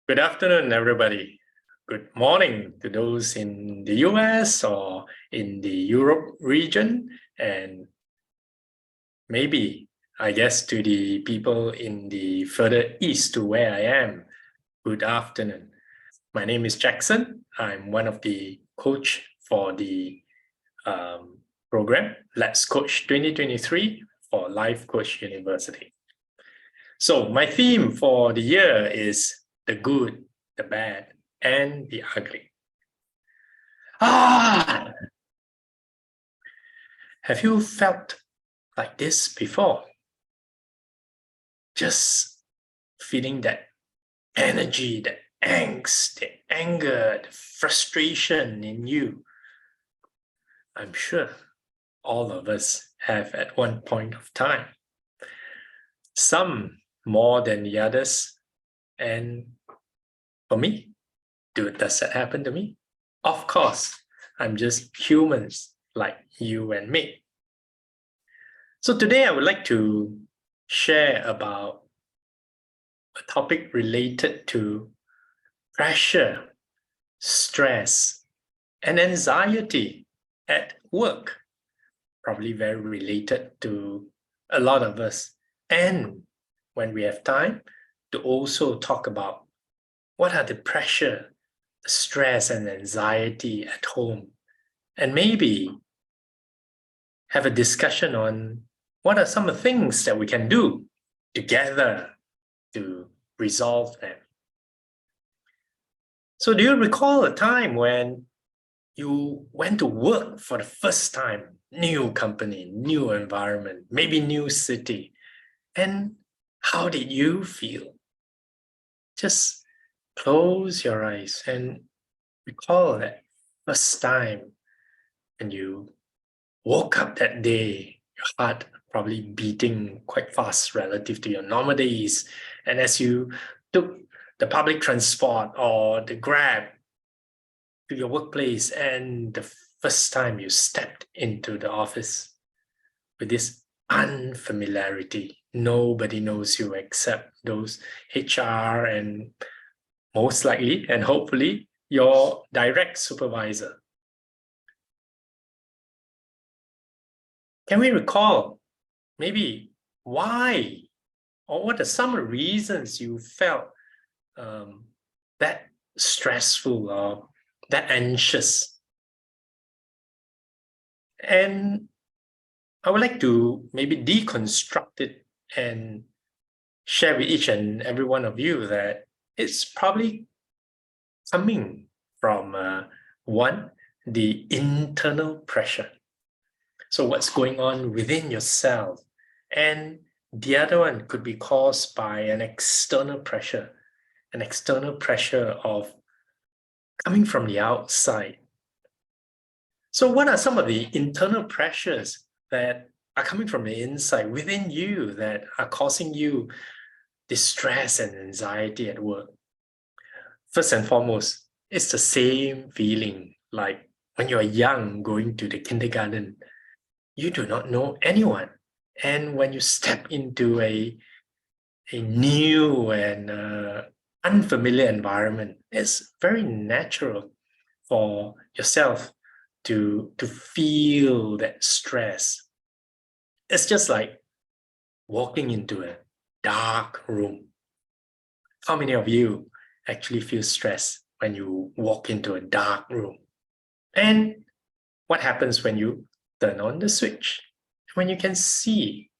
Good afternoon, everybody. Good morning to those in the US or in the Europe region, and maybe, I guess, to the people in the further east to where I am. Good afternoon. My name is Jackson. I'm one of the coach for the program Let's Coach 2023 for Life Coach University. So my theme for the year is the good, the bad, and the ugly. Have you felt like this before? Just feeling that energy, the angst, the anger, the frustration in you. I'm sure all of us have at one point of time. Some more than the others. And for me, does that happen to me? Of course, I'm just humans like you and me. So today I would like to share about a topic related to pressure, stress, and anxiety at work. Probably very related to a lot of us. And when we have time, to also talk about what are the pressure, stress, and anxiety at home. And maybe have a discussion on what are some of the things that we can do together to resolve them. So do you recall a time when you went to work for the first time, new company, new environment, maybe new city, and how did you feel? Just close your eyes and recall that first time when you woke up that day, your heart probably beating quite fast relative to your normal days. And as you took the public transport or the Grab to your workplace, and the first time you stepped into the office with this unfamiliarity, nobody knows you except those HR and most likely and hopefully your direct supervisor. Can we recall maybe why or what are some reasons you felt that stressful or that anxious? And I would like to maybe deconstruct it and share with each and every one of you that it's probably coming from one, the internal pressure. So what's going on within yourself? And the other one could be caused by an external pressure of coming from the outside. So what are some of the internal pressures that are coming from the inside within you that are causing you distress and anxiety at work? First and foremost, it's the same feeling like when you're young going to the kindergarten. You do not know anyone. And when you step into a new and unfamiliar environment, it's very natural for yourself to feel that stress. It's just like walking into a dark room. How many of you actually feel stressed when you walk into a dark room? And what happens when you turn on the switch? When you can see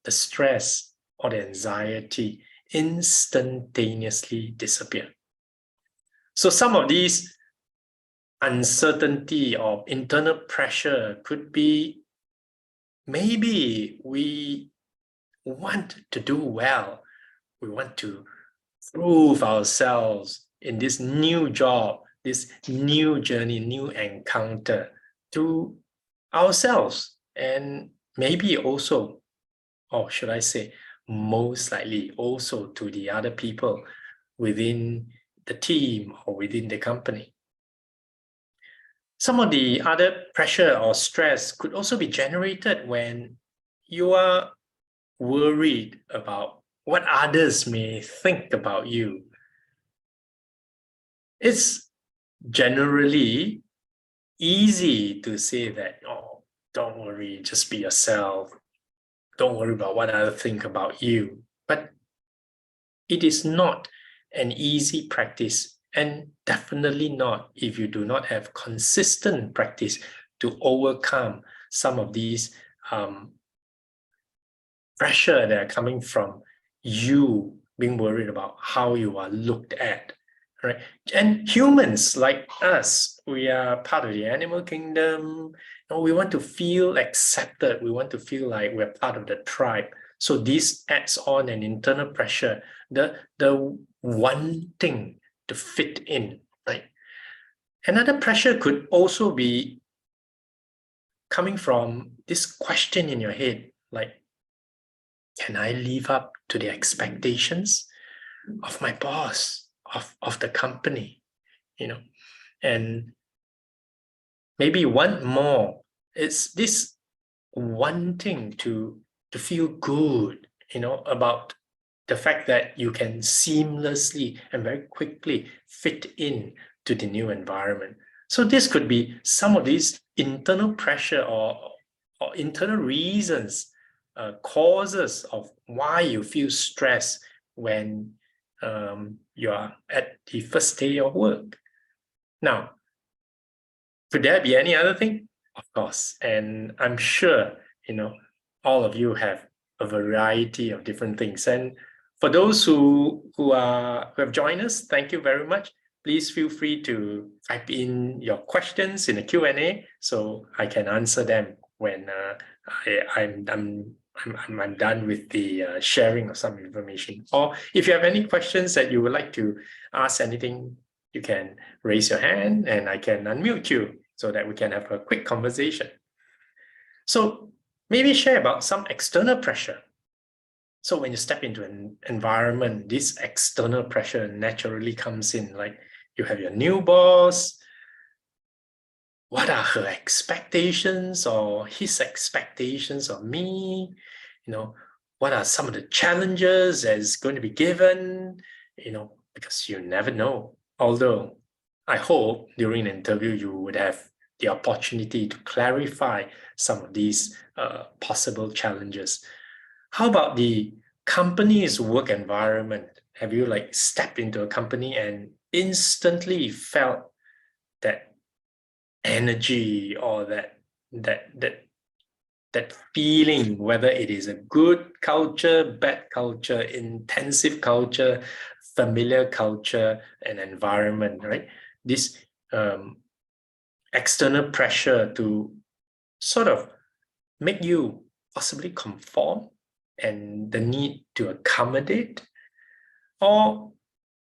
the stress or the anxiety instantaneously disappear. So some of these uncertainty or internal pressure could be maybe we want to do well. We want to prove ourselves in this new job, this new journey, new encounter to ourselves, and maybe also, or should I say, most likely also to the other people within the team or within the company. Some of the other pressure or stress could also be generated when you are worried about what others may think about you. it's generally easy to say that, oh, don't worry, just be yourself. Don't worry about what others think about you. But it is not an easy practice, and definitely not if you do not have consistent practice to overcome some of these pressure that are coming from you being worried about how you are looked at, right? And humans like us, we are part of the animal kingdom. We want to feel accepted. We want to feel like we're part of the tribe. So this adds on an internal pressure, the wanting to fit in, right? Another pressure could also be coming from this question in your head, like, can I live up to the expectations of my boss, of the company, And maybe one more, it's this wanting to feel good, about the fact that you can seamlessly and very quickly fit in to the new environment. So this could be some of these internal pressure or internal reasons, causes of why you feel stressed when you are at the first day of work. Now, could there be any other thing? Of course. And I'm sure, all of you have a variety of different things. And for those who have joined us, thank you very much. Please feel free to type in your questions in the Q&A so I can answer them when I'm done with the sharing of some information. Or if you have any questions that you would like to ask anything, you can raise your hand and I can unmute you so that we can have a quick conversation. So maybe share about some external pressure. So when you step into an environment, this external pressure naturally comes in, like you have your new boss. What are her expectations or his expectations of me? What are some of the challenges that is going to be given? Because you never know. Although I hope during an interview you would have the opportunity to clarify some of these possible challenges. How about the company's work environment? Have you stepped into a company and instantly felt that energy or that feeling, whether it is a good culture, bad culture, intensive culture, familiar culture, and environment, right? This external pressure to sort of make you possibly conform and the need to accommodate. Or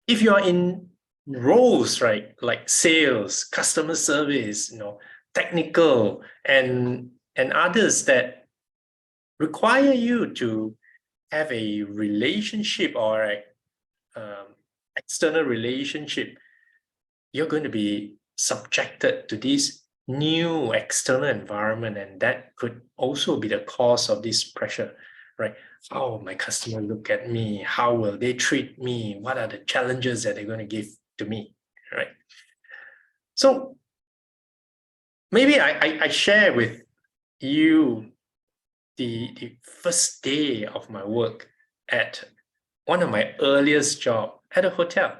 if you are in roles, right, like sales, customer service, technical, and others that require you to have a relationship or an external relationship, you're going to be subjected to this new external environment, and that could also be the cause of this pressure, right? Oh, my customer look at me. How will they treat me? What are the challenges that they're going to give to me, right? So maybe I share with you the first day of my work at one of my earliest job at a hotel.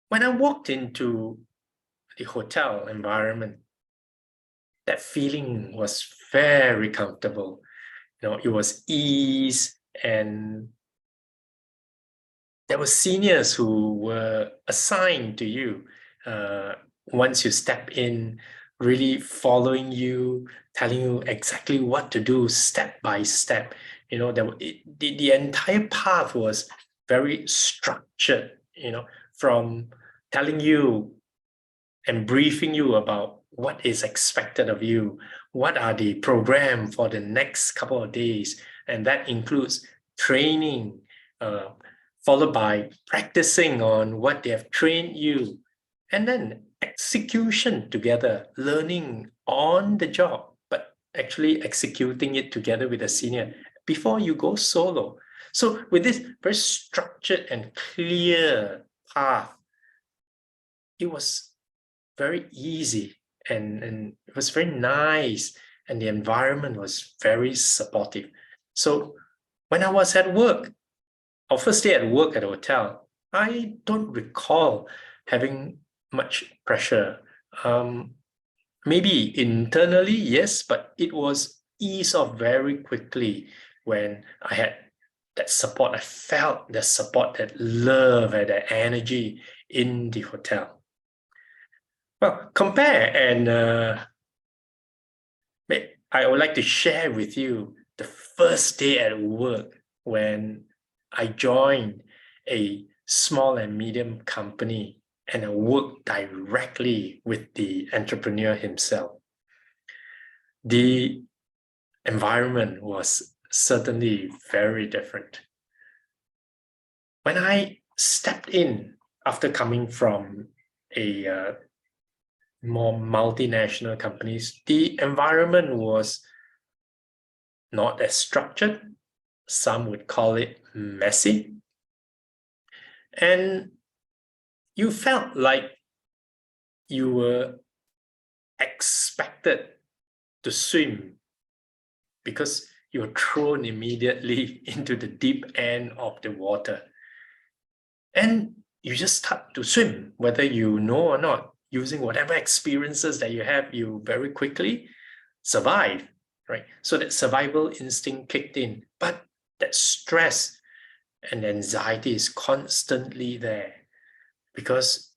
When I walked into the hotel environment, that feeling was very comfortable. It was ease, and there were seniors who were assigned to you once you step in, really following you, telling you exactly what to do step by step. The entire path was very structured, from telling you and briefing you about what is expected of you, what are the program for the next couple of days, and that includes training, followed by practicing on what they have trained you, and then execution together, learning on the job, but actually executing it together with a senior before you go solo. So with this very structured and clear path, it was very easy and it was very nice, and the environment was very supportive. So when I was at work, our first day at work at the hotel, I don't recall having much pressure. Maybe internally, yes, but it was eased off very quickly when I had that support. I felt the support, that love, and that energy in the hotel. Well, compare and I would like to share with you the first day at work when I joined a small and medium company and I worked directly with the entrepreneur himself. The environment was certainly very different. When I stepped in after coming from a more multinational companies, the environment was not as structured. Some would call it messy. And you felt like you were expected to swim because you were thrown immediately into the deep end of the water. And you just start to swim, whether you know or not, using whatever experiences that you have, you very quickly survive, right? So that survival instinct kicked in, but that stress and anxiety is constantly there because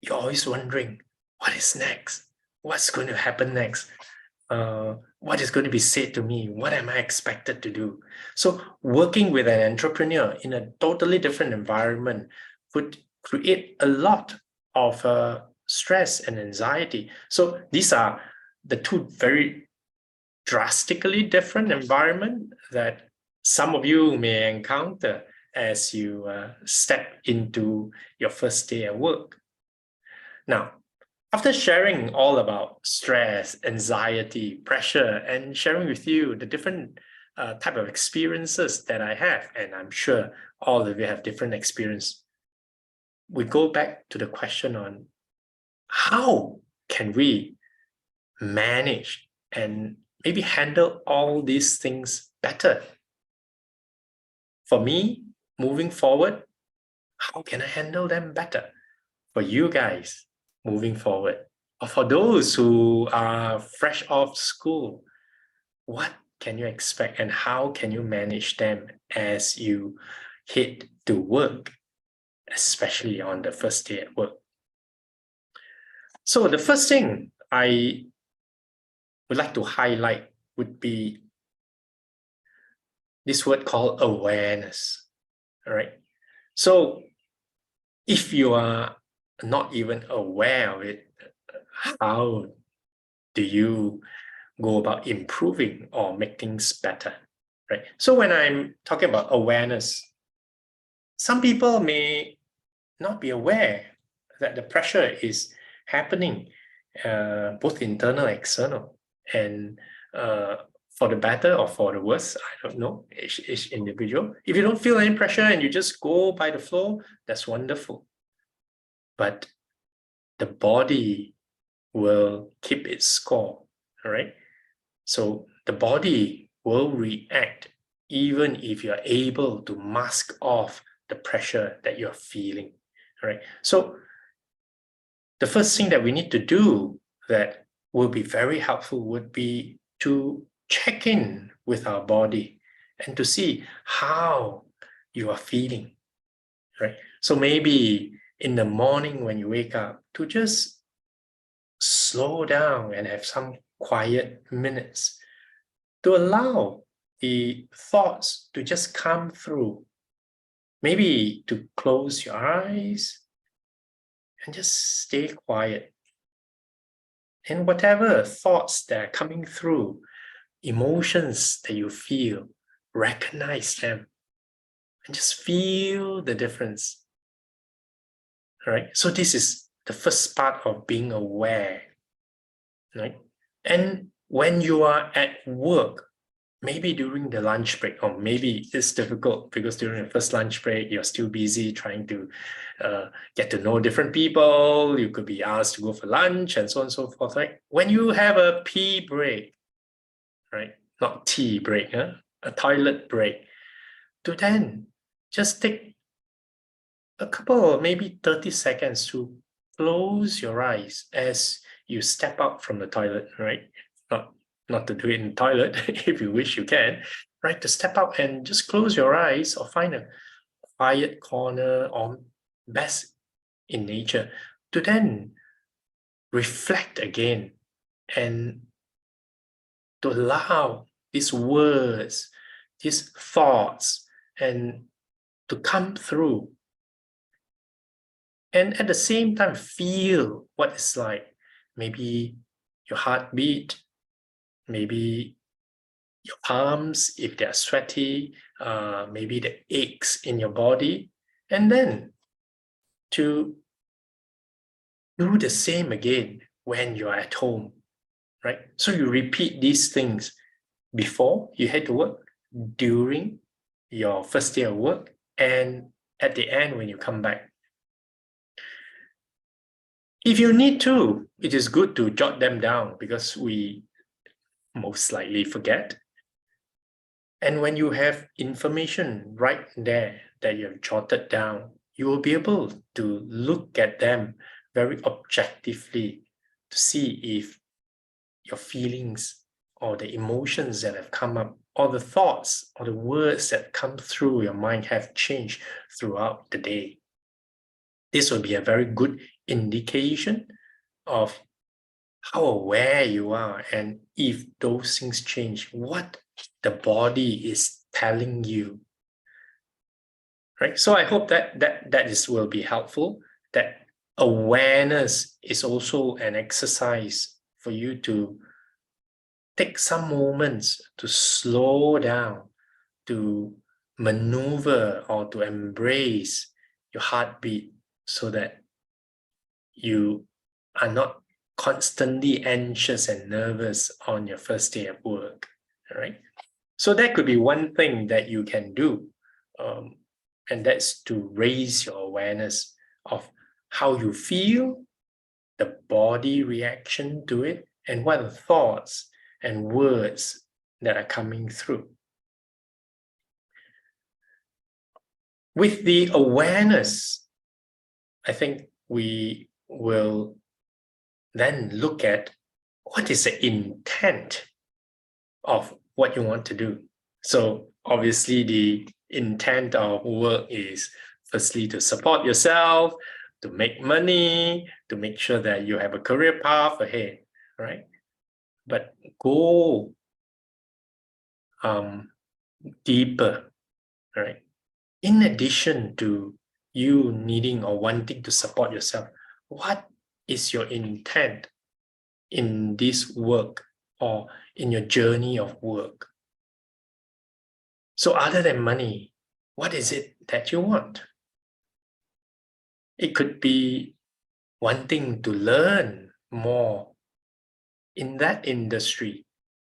you're always wondering, what is next? What's going to happen next? What is going to be said to me? What am I expected to do? So working with an entrepreneur in a totally different environment would create a lot of stress and anxiety. So these are the two very drastically different environments that some of you may encounter as you step into your first day at work. Now, after sharing all about stress, anxiety, pressure, and sharing with you the different type of experiences that I have, and I'm sure all of you have different experience, we go back to the question on how can we manage and maybe handle all these things better? For me, moving forward, how can I handle them better? For you guys, moving forward, or for those who are fresh off school, what can you expect and how can you manage them as you head to work, especially on the first day at work? So the first thing I would like to highlight would be this word called awareness. All right. So if you are not even aware of it, how do you go about improving or make things better, right? So when I'm talking about awareness, some people may not be aware that the pressure is happening, both internal and external, and for the better or for the worse, I don't know, each individual. If you don't feel any pressure and you just go by the flow, that's wonderful. But the body will keep its score, all right? So the body will react even if you're able to mask off the pressure that you're feeling, all right? So the first thing that we need to do that will be very helpful would be to check in with our body and to see how you are feeling, right? So maybe in the morning when you wake up, to just slow down and have some quiet minutes to allow the thoughts to just come through. Maybe to close your eyes and just stay quiet. And whatever thoughts that are coming through, emotions that you feel, recognize them and just feel the difference. All right. So this is the first part of being aware, right? And when you are at work, maybe during the lunch break, or maybe it's difficult because during the first lunch break, you're still busy trying to get to know different people. You could be asked to go for lunch and so on and so forth, right? When you have a pee break, right? Not tea break, a toilet break, to then just take a couple, maybe 30 seconds to close your eyes as you step out from the toilet, right? Not to do it in the toilet, if you wish you can, right? To step out and just close your eyes or find a quiet corner or best in nature to then reflect again and to allow these words, these thoughts, and to come through. And at the same time, feel what it's like. Maybe your heartbeat, maybe your palms, if they're sweaty, maybe the aches in your body. And then to do the same again when you're at home, right? So you repeat these things before you head to work, during your first day of work, and at the end when you come back. If you need to, it is good to jot them down because we most likely forget. And when you have information right there that you have jotted down, you will be able to look at them very objectively to see if your feelings or the emotions that have come up or the thoughts or the words that come through your mind have changed throughout the day. This will be a very good indication of how aware you are and if those things change, what the body is telling you. Right? So I hope that will be helpful, that awareness is also an exercise for you to take some moments to slow down, to maneuver or to embrace your heartbeat so that you are not constantly anxious and nervous on your first day at work, all right? So that could be one thing that you can do, and that's to raise your awareness of how you feel, the body reaction to it, and what are the thoughts and words that are coming through. With the awareness, I think we will then look at what is the intent of what you want to do. So obviously the intent of work is firstly to support yourself, to make money, to make sure that you have a career path ahead, right? But go deeper, right? In addition to you needing or wanting to support yourself, what is your intent in this work or in your journey of work? So other than money, what is it that you want? It could be wanting to learn more in that industry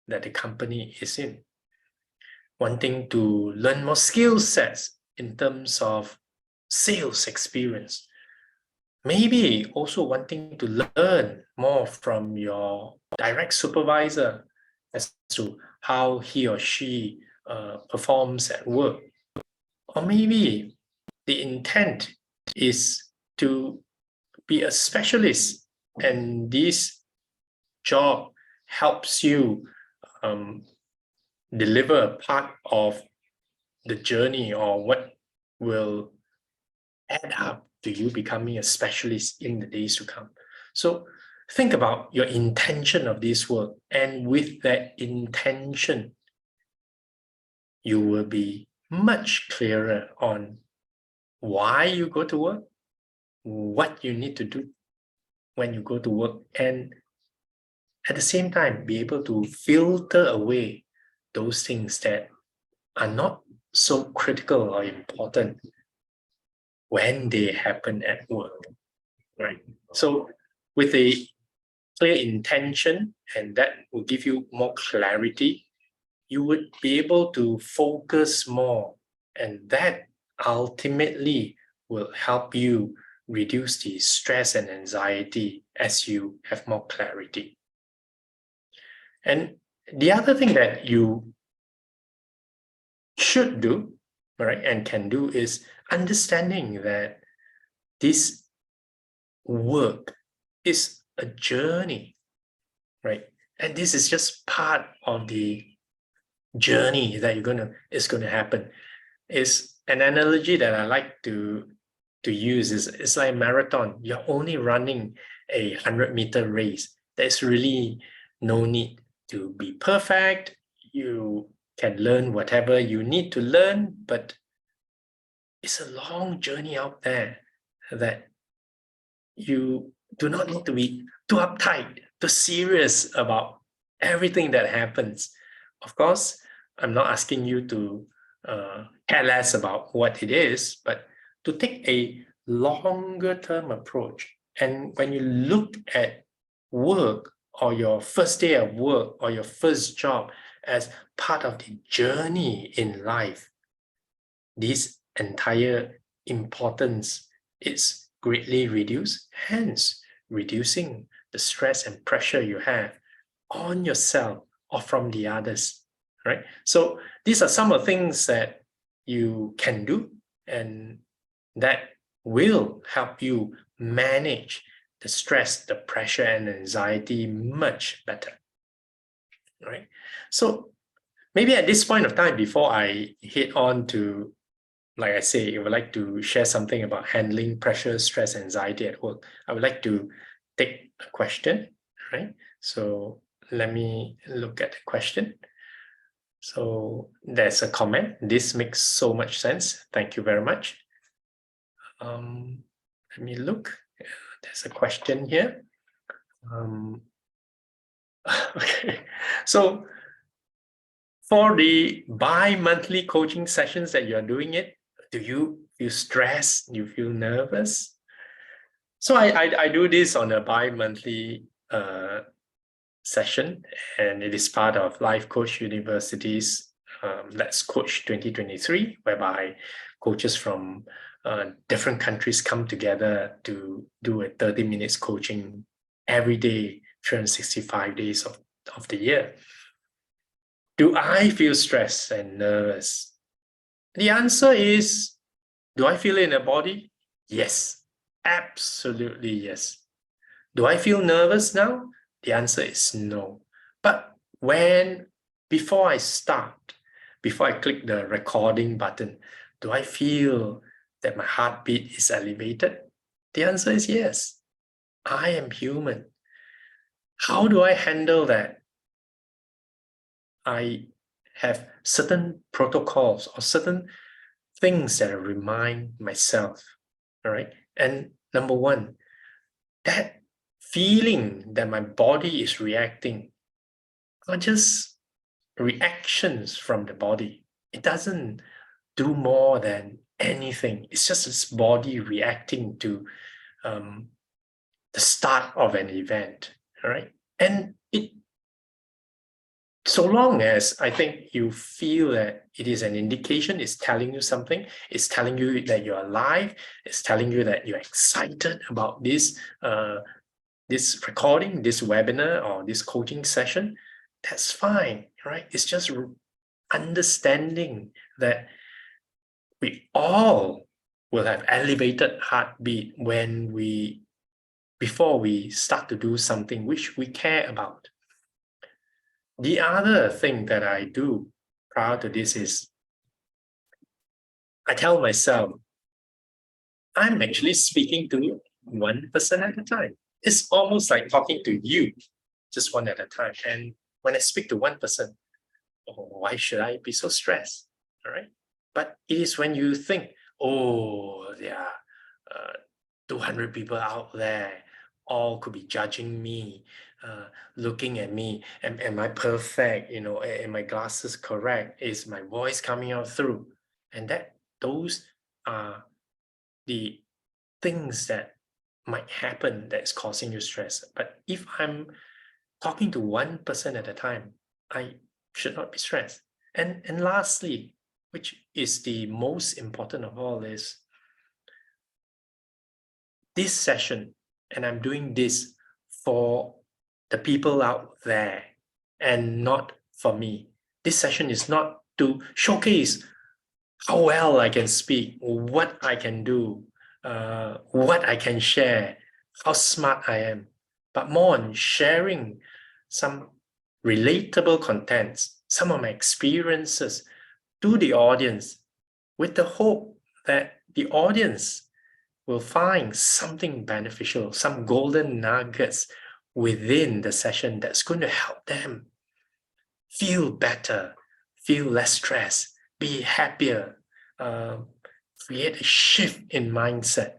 that the company is in, wanting to learn more skill sets in terms of sales experience, maybe also wanting to learn more from your direct supervisor as to how he or she performs at work. Or maybe the intent is to be a specialist, and this job helps you deliver a part of the journey or what will add up to you becoming a specialist in the days to come. So think about your intention of this work, and with that intention, you will be much clearer on why you go to work, what you need to do when you go to work, and at the same time be able to filter away those things that are not so critical or important when they happen at work, right? So with a clear intention, and that will give you more clarity you would be able to focus more, and that ultimately will help you reduce the stress and anxiety as you have more clarity. And the other thing that you should do, right, and can do is understanding that this work is a journey, right? And this is just part of the journey that is gonna happen. Is an analogy that I like to use is it's like a marathon. You're only running a 100-meter race. There's really no need to be perfect. You can learn whatever you need to learn, but it's a long journey out there that you do not need to be too uptight, too serious about everything that happens. Of course, I'm not asking you to care less about what it is, but to take a longer term approach. And when you look at work or your first day of work or your first job as part of the journey in life, this entire importance is greatly reduced, hence reducing the stress and pressure you have on yourself or from the others, right? So these are some of the things that you can do and that will help you manage the stress, the pressure, and anxiety much better, right? So maybe at this point of time, before I hit on to, like I say, I would like to share something about handling pressure, stress, anxiety at work, I would like to take a question, right? So let me look at the question. So there's a comment. This makes so much sense. Thank you very much. Let me look. There's a question here. Okay. So for the bi-monthly coaching sessions that you're doing it, do you feel stressed? Do you feel nervous? So I do this on a bi-monthly session, and it is part of Life Coach University's Let's Coach 2023, whereby coaches from different countries come together to do a 30 minutes coaching every day, 365 days of the year. Do I feel stressed and nervous? The answer is, do I feel it in the body? Yes, absolutely yes. Do I feel nervous now? The answer is no. But before I start, before I click the recording button, do I feel that my heartbeat is elevated? The answer is yes. I am human. How do I handle that? I have certain protocols or certain things that I remind myself, all right? And number one, that feeling that my body is reacting are just reactions from the body. It doesn't do more than anything. It's just its body reacting to the start of an event, all right? And so long as I think you feel that it is an indication, it's telling you something, it's telling you that you're alive, it's telling you that you're excited about this recording, this webinar, or this coaching session, that's fine, right? It's just understanding that we all will have elevated heartbeat before we start to do something which we care about. The other thing that I do prior to this is I tell myself, I'm actually speaking to you one person at a time. It's almost like talking to you, just one at a time. And when I speak to one person, oh, why should I be so stressed? All right. But it is when you think, oh, there are 200 people out there, all could be judging me, looking at me. Am I perfect? You know, am my glasses correct? Is my voice coming out through? And those are the things that might happen that's causing you stress. But if I'm talking to one person at a time, I should not be stressed. And lastly, which is the most important of all, is this session, and I'm doing this for the people out there and not for me. This session is not to showcase how well I can speak, what I can do, what I can share, how smart I am, but more on sharing some relatable contents, some of my experiences to the audience, with the hope that the audience will find something beneficial, some golden nuggets within the session that's going to help them feel better, feel less stressed, be happier, create a shift in mindset.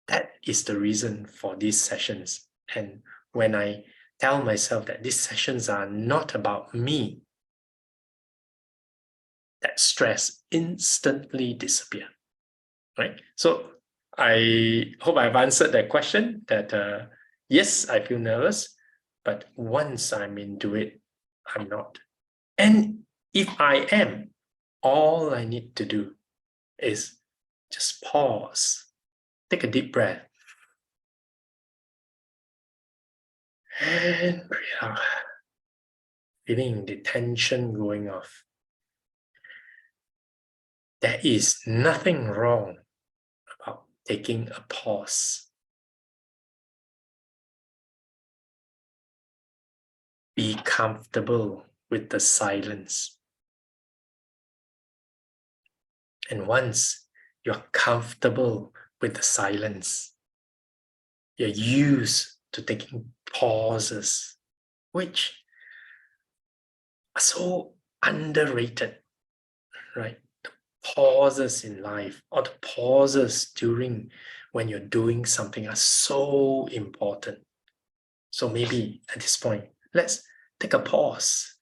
That is the reason for these sessions. And when I tell myself that these sessions are not about me, that stress instantly disappears, right? So I hope I've answered that question, that yes, I feel nervous, but once I'm into it, I'm not. And if I am, all I need to do is just pause, take a deep breath, and breathe out, feeling the tension going off. There is nothing wrong about taking a pause. Be comfortable with the silence. And once you're comfortable with the silence, you're used to taking pauses, which are so underrated, right? The pauses in life, or the pauses during when you're doing something, are so important. So maybe at this point, let's take a pause.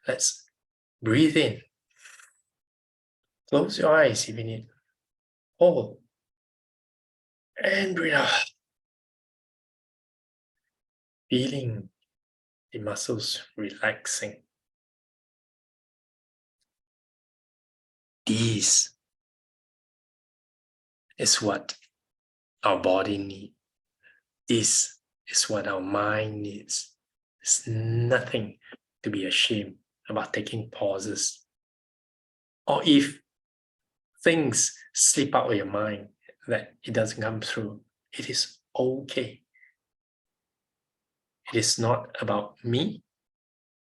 Let's breathe in. Close your eyes if you need. Hold. And breathe out. Feeling the muscles relaxing. This is what our body needs. This is what our mind needs. There's nothing to be ashamed about taking pauses. Or if things slip out of your mind that it doesn't come through, it is okay. It is not about me,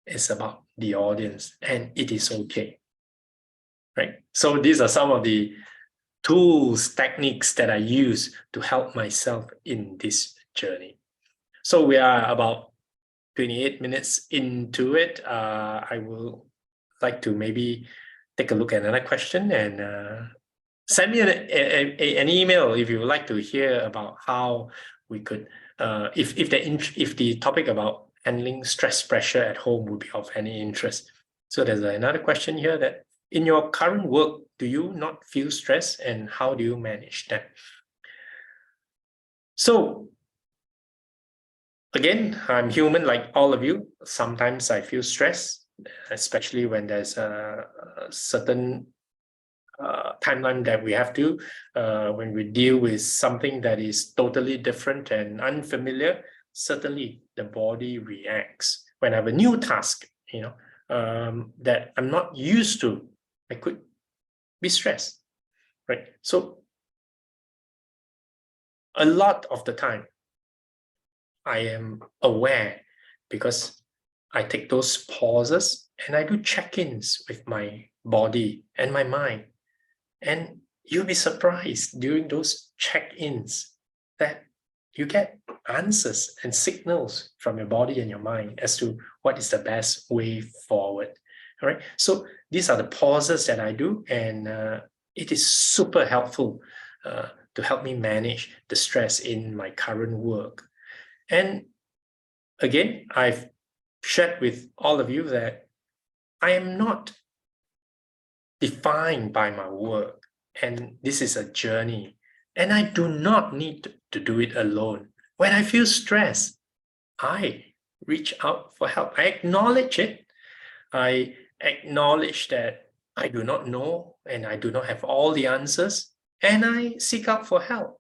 it's about the audience, and it is okay. Right? So these are some of the tools, techniques that I use to help myself in this journey. So we are about 28 minutes into it. I will like to maybe take a look at another question, and send me an email if you would like to hear about how we could, if the topic about handling stress pressure at home would be of any interest. So there's another question here, that in your current work, do you not feel stress, and how do you manage that? So again, I'm human like all of you. Sometimes I feel stress, especially when there's a certain timeline that we have to, when we deal with something that is totally different and unfamiliar. Certainly the body reacts. When I have a new task, that I'm not used to, I could be stressed, right? So a lot of the time, I am aware, because I take those pauses and I do check-ins with my body and my mind. And you'll be surprised during those check-ins that you get answers and signals from your body and your mind as to what is the best way forward. All right. So these are the pauses that I do, and it is super helpful to help me manage the stress in my current work. And again, I've shared with all of you that I am not defined by my work, and this is a journey, and I do not need to do it alone. When I feel stressed, I reach out for help. I acknowledge it. I acknowledge that I do not know and I do not have all the answers, and I seek out for help.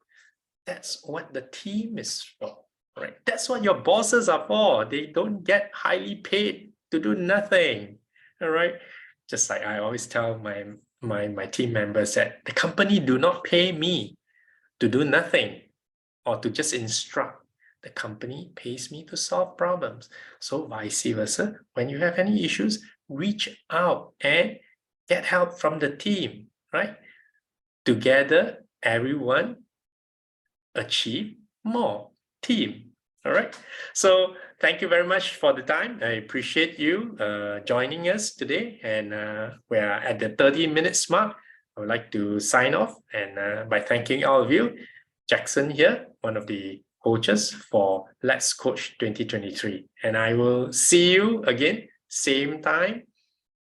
That's what the team is for, right? That's what your bosses are for. They don't get highly paid to do nothing, all right? Just like I always tell my team members that the company do not pay me to do nothing or to just instruct. The company pays me to solve problems. So vice versa, when you have any issues, reach out and get help from the team, right? Together, everyone achieve more. Team. All right. So thank you very much for the time. I appreciate you joining us today. And we're at the 30 minutes mark. I would like to sign off and by thanking all of you. Jackson here, one of the coaches for Let's Coach 2023. And I will see you again, same time,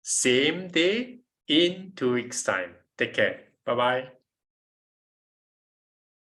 same day in 2 weeks' time. Take care. Bye-bye.